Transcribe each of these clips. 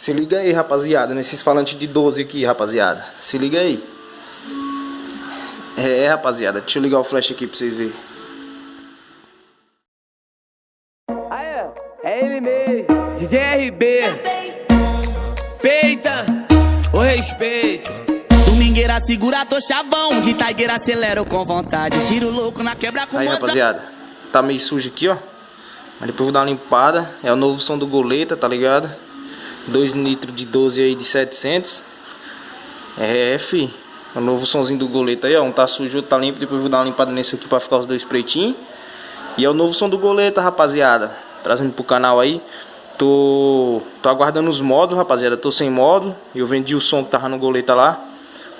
Se liga aí, rapaziada, nesses falantes de 12 aqui, rapaziada. Se liga aí. Rapaziada, deixa eu ligar o flash aqui pra vocês verem. Aí, é ele mesmo, DJ RB. Peita, o respeito. Domingueira segura, tô chavão. De taigueira acelero com vontade. Tiro louco na quebra com aí, rapaziada, tá meio sujo aqui, ó. Mas depois eu vou dar uma limpada. É o novo som do Goleta, tá ligado? 2 litros de 12 aí de 700. Fi. É o novo somzinho do Goleta aí, ó. Um tá sujo, outro tá limpo. Depois eu vou dar uma limpada nesse aqui pra ficar os dois pretinhos. E é o novo som do Goleta, rapaziada. Trazendo pro canal aí. Tô aguardando os módulos, rapaziada. Tô sem módulo. Eu vendi o som que tava no Goleta lá.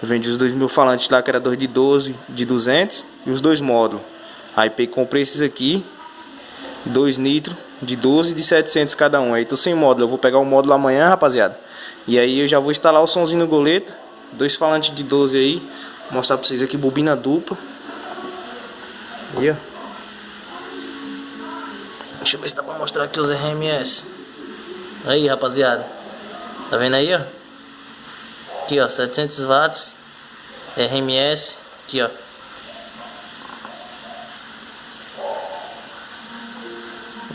Eu vendi os 2 mil falantes lá, que era 2 de 12 de 200. E os 2 módulos. Aí comprei esses aqui. 2 nitro de 12 de 700 cada um. Aí tô sem módulo. Eu vou pegar o módulo amanhã, rapaziada. E aí eu já vou instalar o somzinho no Goleta. 2 falantes de 12 aí. Vou mostrar pra vocês aqui, bobina dupla. Aí, ó. Deixa eu ver se dá pra mostrar aqui os RMS. Aí, rapaziada. Tá vendo aí, ó? Aqui, ó, 700 watts. RMS. Aqui, ó.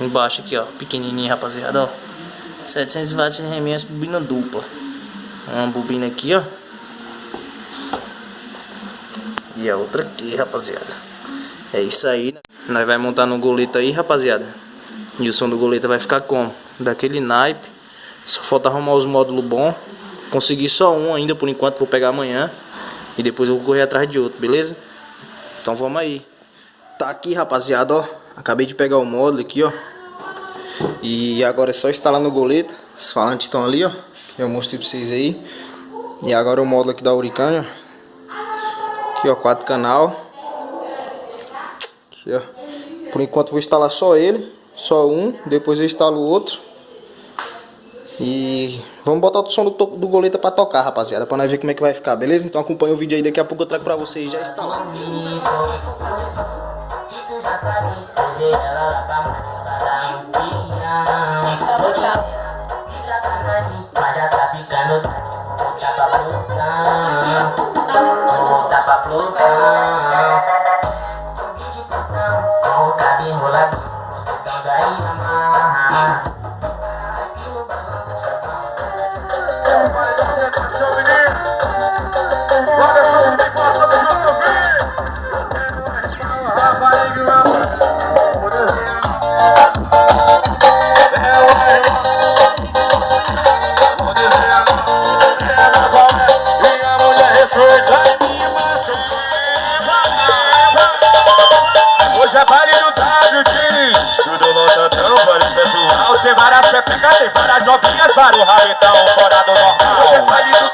Embaixo aqui, ó, pequenininho, rapaziada, ó. 700 watts RMS, bobina dupla. Uma bobina aqui, ó. E a outra aqui, rapaziada. É isso aí, né? Nós vai montar no Goleta aí, rapaziada. E o som do Goleta vai ficar como? Daquele naipe. Só falta arrumar os módulos bons. Consegui só um ainda por enquanto, vou pegar amanhã. E depois eu vou correr atrás de outro, beleza? Então vamos aí. Tá aqui, rapaziada, ó. Acabei de pegar o módulo aqui, ó. E agora é só instalar no Goleta. Os falantes estão ali, ó. Eu mostrei pra vocês aí. E agora o módulo aqui da Hurricane, ó. Aqui, ó, 4 canal. Aqui, ó. Por enquanto vou instalar só ele. Só um. Depois eu instalo o outro. E vamos botar o som do Goleta pra tocar, rapaziada. Pra nós ver como é que vai ficar, beleza? Então acompanha o vídeo aí. Daqui a pouco eu trago pra vocês já instalado. Já sabe, peguei ela lá pra de sacanagem, mas já tá ficando volta pra plutão, volta pra plutão. Vídeo plutão, com o cabo enroladinho, plutão da Yamaha. Aqui no balão do chapão. Vai dar um rebaixão, menino. Bora, só tem pra todo mundo ouvir. Hoje é baile do WT, tudo lotadão, vários pessoal, tem várias pepegas, tem várias novinhas, vários rabetão, fora do normal. Hoje é baile do